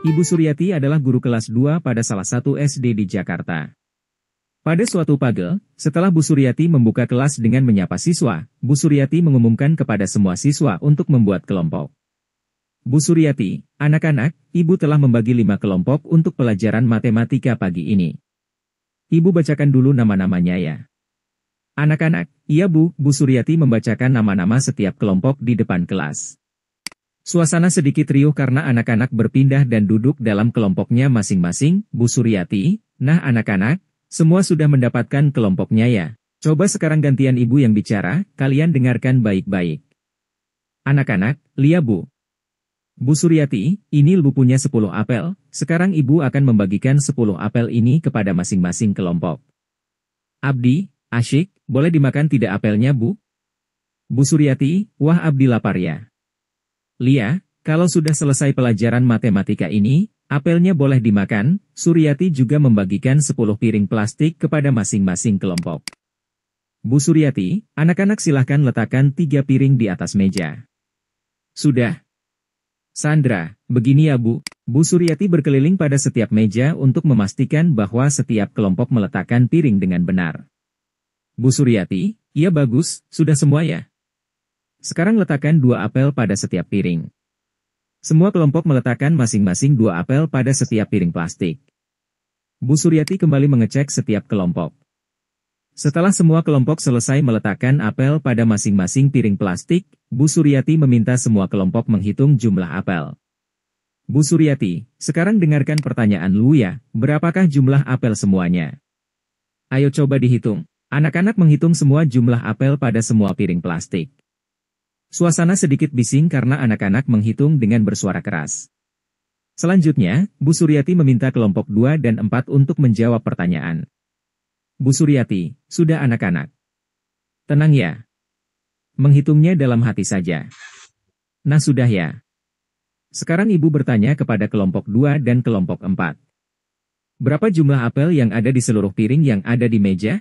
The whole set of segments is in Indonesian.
Ibu Suryati adalah guru kelas 2 pada salah satu SD di Jakarta. Pada suatu pagi, setelah Bu Suryati membuka kelas dengan menyapa siswa, Bu Suryati mengumumkan kepada semua siswa untuk membuat kelompok. Bu Suryati, anak-anak, Ibu telah membagi 5 kelompok untuk pelajaran matematika pagi ini. Ibu bacakan dulu nama-namanya ya. Anak-anak, iya Bu, Bu Suryati membacakan nama-nama setiap kelompok di depan kelas. Suasana sedikit riuh karena anak-anak berpindah dan duduk dalam kelompoknya masing-masing. Bu Suryati, nah anak-anak, semua sudah mendapatkan kelompoknya ya. Coba sekarang gantian Ibu yang bicara, kalian dengarkan baik-baik. Anak-anak, lihat Bu. Bu Suryati, ini Ibu punya 10 apel, sekarang Ibu akan membagikan 10 apel ini kepada masing-masing kelompok. Abdi, asyik, boleh dimakan tidak apelnya Bu? Bu Suryati, wah Abdi lapar ya. Lia, kalau sudah selesai pelajaran matematika ini, apelnya boleh dimakan. Suryati juga membagikan 10 piring plastik kepada masing-masing kelompok. Bu Suryati, anak-anak silahkan letakkan 3 piring di atas meja. Sudah. Sandra, begini ya Bu. Bu Suryati berkeliling pada setiap meja untuk memastikan bahwa setiap kelompok meletakkan piring dengan benar. Bu Suryati, iya bagus, sudah semua ya. Sekarang letakkan 2 apel pada setiap piring. Semua kelompok meletakkan masing-masing 2 apel pada setiap piring plastik. Bu Suryati kembali mengecek setiap kelompok. Setelah semua kelompok selesai meletakkan apel pada masing-masing piring plastik, Bu Suryati meminta semua kelompok menghitung jumlah apel. Bu Suryati, sekarang dengarkan pertanyaan lu ya, berapakah jumlah apel semuanya? Ayo coba dihitung. Anak-anak menghitung semua jumlah apel pada semua piring plastik. Suasana sedikit bising karena anak-anak menghitung dengan bersuara keras. Selanjutnya, Bu Suryati meminta kelompok 2 dan 4 untuk menjawab pertanyaan. Bu Suryati, sudah anak-anak. Tenang ya. Menghitungnya dalam hati saja. Nah sudah ya. Sekarang Ibu bertanya kepada kelompok 2 dan kelompok 4. Berapa jumlah apel yang ada di seluruh piring yang ada di meja?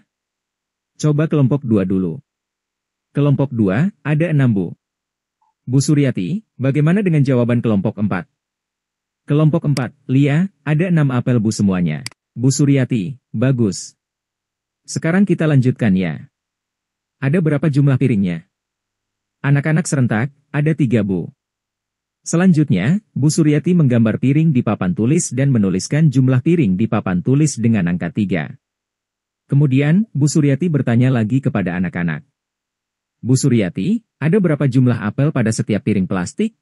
Coba kelompok 2 dulu. Kelompok 2, ada 6 Bu. Bu Suryati, bagaimana dengan jawaban kelompok 4? Kelompok 4, Lia, ada 6 apel Bu semuanya. Bu Suryati, bagus. Sekarang kita lanjutkan ya. Ada berapa jumlah piringnya? Anak-anak serentak, ada 3 Bu. Selanjutnya, Bu Suryati menggambar piring di papan tulis dan menuliskan jumlah piring di papan tulis dengan angka 3. Kemudian, Bu Suryati bertanya lagi kepada anak-anak. Bu Suryati, ada berapa jumlah apel pada setiap piring plastik?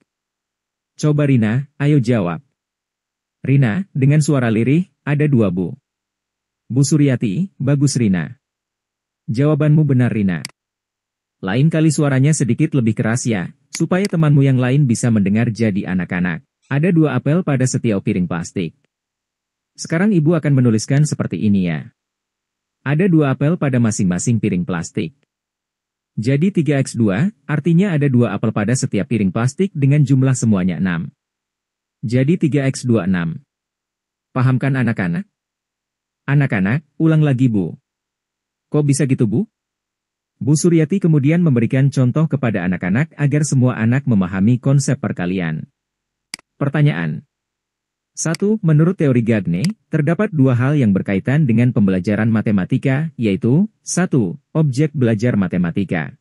Coba Rina, ayo jawab. Rina, dengan suara lirih, ada 2 Bu. Bu Suryati, bagus Rina. Jawabanmu benar Rina. Lain kali suaranya sedikit lebih keras ya, supaya temanmu yang lain bisa mendengar jadi anak-anak. Ada 2 apel pada setiap piring plastik. Sekarang Ibu akan menuliskan seperti ini ya. Ada 2 apel pada masing-masing piring plastik. Jadi 3x2, artinya ada 2 apel pada setiap piring plastik dengan jumlah semuanya 6. Jadi 3x2 6. Pahamkan anak-anak? Anak-anak, ulang lagi Bu. Kok bisa gitu Bu? Bu Suryati kemudian memberikan contoh kepada anak-anak agar semua anak memahami konsep perkalian. Pertanyaan. 1. Menurut teori Gagne, terdapat 2 hal yang berkaitan dengan pembelajaran matematika, yaitu 1. Objek belajar matematika.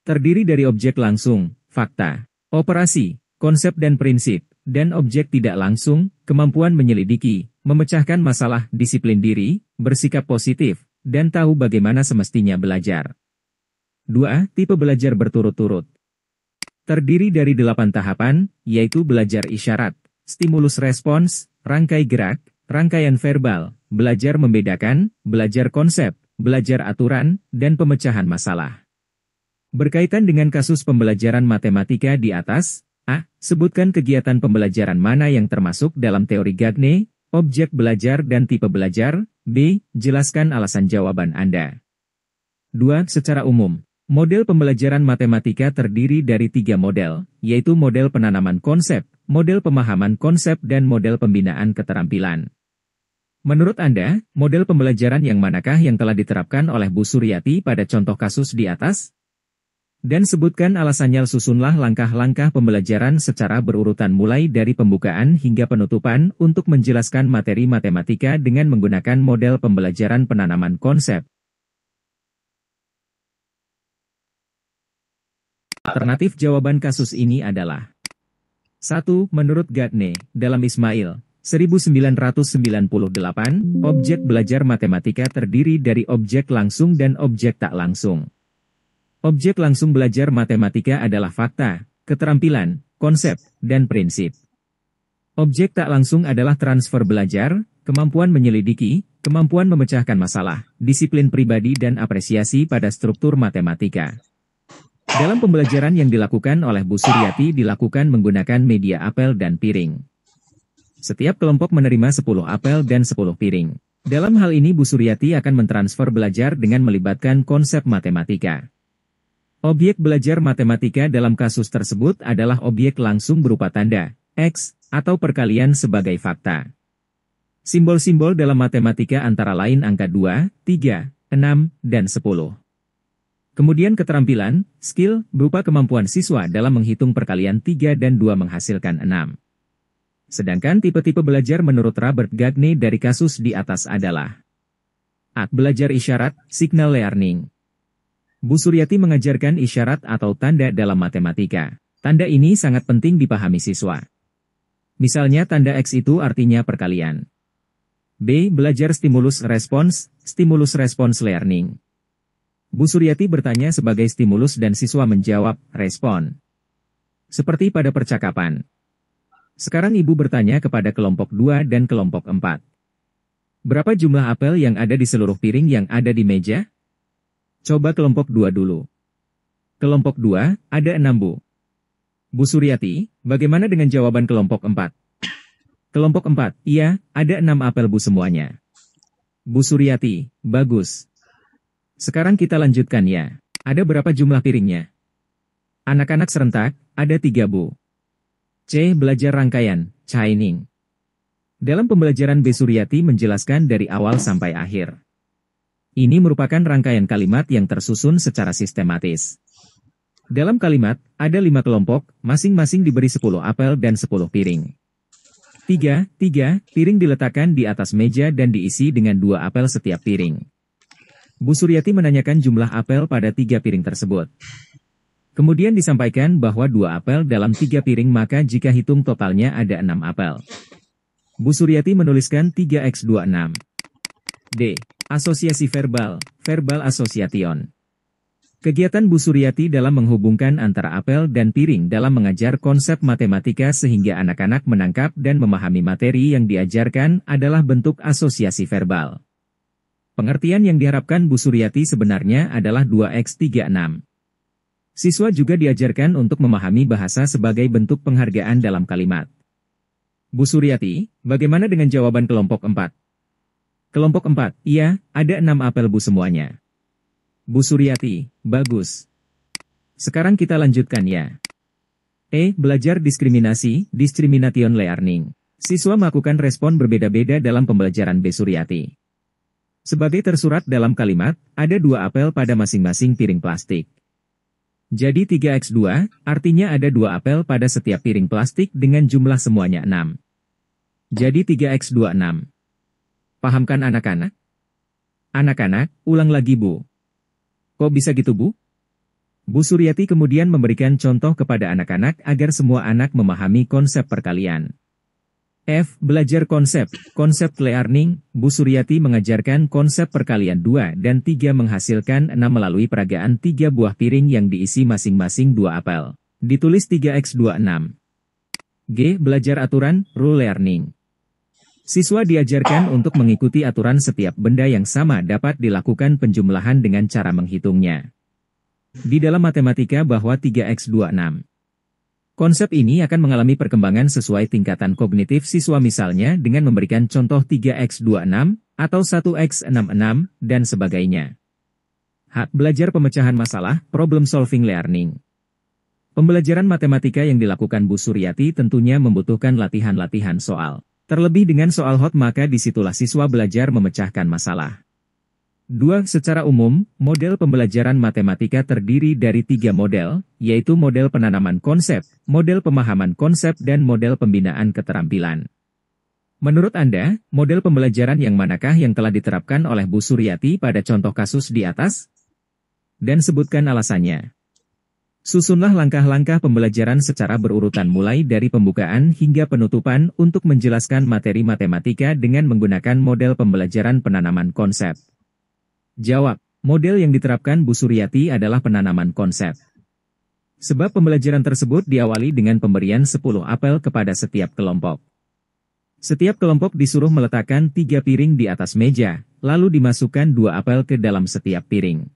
Terdiri dari objek langsung, fakta, operasi, konsep dan prinsip, dan objek tidak langsung, kemampuan menyelidiki, memecahkan masalah, disiplin diri, bersikap positif, dan tahu bagaimana semestinya belajar. 2. Tipe belajar berturut-turut. Terdiri dari 8 tahapan, yaitu belajar isyarat, stimulus respons, rangkai gerak, rangkaian verbal, belajar membedakan, belajar konsep, belajar aturan, dan pemecahan masalah. Berkaitan dengan kasus pembelajaran matematika di atas, A. Sebutkan kegiatan pembelajaran mana yang termasuk dalam teori Gagne, objek belajar dan tipe belajar. B. Jelaskan alasan jawaban Anda. 2. Secara umum, model pembelajaran matematika terdiri dari 3 model, yaitu model penanaman konsep, model pemahaman konsep dan model pembinaan keterampilan. Menurut Anda, model pembelajaran yang manakah yang telah diterapkan oleh Bu Suryati pada contoh kasus di atas? Dan sebutkan alasannya. Susunlah langkah-langkah pembelajaran secara berurutan mulai dari pembukaan hingga penutupan untuk menjelaskan materi matematika dengan menggunakan model pembelajaran penanaman konsep. Alternatif jawaban kasus ini adalah 1. Menurut Gagne, dalam Ismail, 1998, objek belajar matematika terdiri dari objek langsung dan objek tak langsung. Objek langsung belajar matematika adalah fakta, keterampilan, konsep, dan prinsip. Objek tak langsung adalah transfer belajar, kemampuan menyelidiki, kemampuan memecahkan masalah, disiplin pribadi dan apresiasi pada struktur matematika. Dalam pembelajaran yang dilakukan oleh Bu Suryati dilakukan menggunakan media apel dan piring. Setiap kelompok menerima 10 apel dan 10 piring. Dalam hal ini Bu Suryati akan mentransfer belajar dengan melibatkan konsep matematika. Objek belajar matematika dalam kasus tersebut adalah objek langsung berupa tanda, X, atau perkalian sebagai fakta. Simbol-simbol dalam matematika antara lain angka 2, 3, 6, dan 10. Kemudian keterampilan, skill, berupa kemampuan siswa dalam menghitung perkalian 3 dan 2 menghasilkan 6. Sedangkan tipe-tipe belajar menurut Robert Gagne dari kasus di atas adalah A. Belajar isyarat, signal learning. Bu Suryati mengajarkan isyarat atau tanda dalam matematika. Tanda ini sangat penting dipahami siswa. Misalnya tanda X itu artinya perkalian. B. Belajar stimulus-respons learning. Bu Suryati bertanya sebagai stimulus dan siswa menjawab, respon. Seperti pada percakapan. Sekarang Ibu bertanya kepada kelompok 2 dan kelompok 4. Berapa jumlah apel yang ada di seluruh piring yang ada di meja? Coba kelompok 2 dulu. Kelompok 2, ada 6 Bu. Bu Suryati, bagaimana dengan jawaban kelompok 4? Kelompok 4, iya, ada 6 apel Bu semuanya. Bu Suryati, bagus. Sekarang kita lanjutkan ya. Ada berapa jumlah piringnya? Anak-anak serentak, ada 3 Bu. C. Belajar rangkaian, chaining. Dalam pembelajaran B. Suryati menjelaskan dari awal sampai akhir. Ini merupakan rangkaian kalimat yang tersusun secara sistematis. Dalam kalimat, ada 5 kelompok, masing-masing diberi 10 apel dan 10 piring. 3 piring diletakkan di atas meja dan diisi dengan 2 apel setiap piring. Bu Suryati menanyakan jumlah apel pada 3 piring tersebut. Kemudian disampaikan bahwa 2 apel dalam 3 piring maka jika hitung totalnya ada 6 apel. Bu Suryati menuliskan 3x26. D. Asosiasi verbal, verbal association. Kegiatan Bu Suryati dalam menghubungkan antara apel dan piring dalam mengajar konsep matematika sehingga anak-anak menangkap dan memahami materi yang diajarkan adalah bentuk asosiasi verbal. Pengertian yang diharapkan Bu Suryati sebenarnya adalah 2x36. Siswa juga diajarkan untuk memahami bahasa sebagai bentuk penghargaan dalam kalimat. Bu Suryati, bagaimana dengan jawaban kelompok 4? Kelompok 4, iya, ada 6 apel Bu semuanya. Bu Suryati, bagus. Sekarang kita lanjutkan ya. E. Belajar diskriminasi, discrimination learning. Siswa melakukan respon berbeda-beda dalam pembelajaran B. Suryati. Sebagai tersurat dalam kalimat, ada 2 apel pada masing-masing piring plastik. Jadi 3x2, artinya ada 2 apel pada setiap piring plastik dengan jumlah semuanya 6. Jadi 3x26. Pahamkan anak-anak? Anak-anak, ulang lagi Bu. Kok bisa gitu Bu? Bu Suryati kemudian memberikan contoh kepada anak-anak agar semua anak memahami konsep perkalian. F. Belajar konsep learning. Bu Suryati mengajarkan konsep perkalian 2 dan 3 menghasilkan 6 melalui peragaan 3 buah piring yang diisi masing-masing 2 apel. Ditulis 3x26. G. Belajar aturan, rule learning. Siswa diajarkan untuk mengikuti aturan setiap benda yang sama dapat dilakukan penjumlahan dengan cara menghitungnya. Di dalam matematika bahwa 3x26. Konsep ini akan mengalami perkembangan sesuai tingkatan kognitif siswa misalnya dengan memberikan contoh 3x26 atau 1x66 dan sebagainya. H. Belajar pemecahan masalah, problem solving learning. Pembelajaran matematika yang dilakukan Bu Suryati tentunya membutuhkan latihan-latihan soal. Terlebih dengan soal hot maka disitulah siswa belajar memecahkan masalah. 2. Secara umum, model pembelajaran matematika terdiri dari 3 model, yaitu model penanaman konsep, model pemahaman konsep dan model pembinaan keterampilan. Menurut Anda, model pembelajaran yang manakah yang telah diterapkan oleh Bu Suryati pada contoh kasus di atas? Dan sebutkan alasannya. Susunlah langkah-langkah pembelajaran secara berurutan mulai dari pembukaan hingga penutupan untuk menjelaskan materi matematika dengan menggunakan model pembelajaran penanaman konsep. Jawab, model yang diterapkan Bu Suryati adalah penanaman konsep. Sebab pembelajaran tersebut diawali dengan pemberian 10 apel kepada setiap kelompok. Setiap kelompok disuruh meletakkan 3 piring di atas meja, lalu dimasukkan 2 apel ke dalam setiap piring.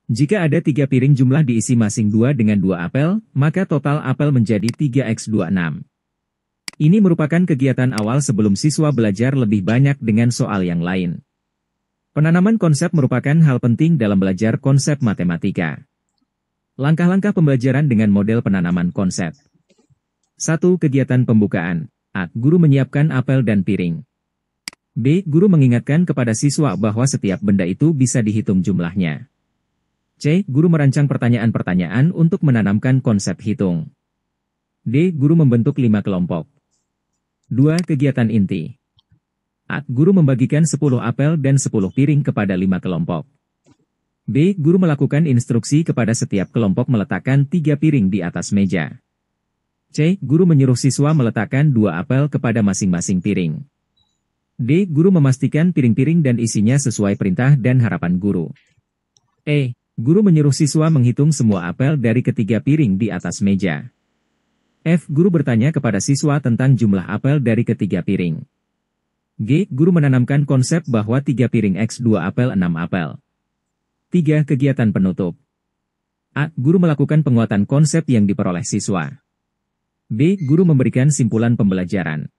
Jika ada 3 piring jumlah diisi masing 2 dengan 2 apel, maka total apel menjadi 3x26. Ini merupakan kegiatan awal sebelum siswa belajar lebih banyak dengan soal yang lain. Penanaman konsep merupakan hal penting dalam belajar konsep matematika. Langkah-langkah pembelajaran dengan model penanaman konsep. 1. Kegiatan pembukaan. A. Guru menyiapkan apel dan piring. B. Guru mengingatkan kepada siswa bahwa setiap benda itu bisa dihitung jumlahnya. C. Guru merancang pertanyaan-pertanyaan untuk menanamkan konsep hitung. D. Guru membentuk 5 kelompok. 2. Kegiatan inti. A. Guru membagikan 10 apel dan 10 piring kepada 5 kelompok. B. Guru melakukan instruksi kepada setiap kelompok meletakkan 3 piring di atas meja. C. Guru menyuruh siswa meletakkan 2 apel kepada masing-masing piring. D. Guru memastikan piring-piring dan isinya sesuai perintah dan harapan guru. E. Guru menyuruh siswa menghitung semua apel dari ketiga piring di atas meja. F. Guru bertanya kepada siswa tentang jumlah apel dari ketiga piring. G. Guru menanamkan konsep bahwa 3 piring X 2 apel 6 apel. 3. Kegiatan penutup. A. Guru melakukan penguatan konsep yang diperoleh siswa. B. Guru memberikan simpulan pembelajaran.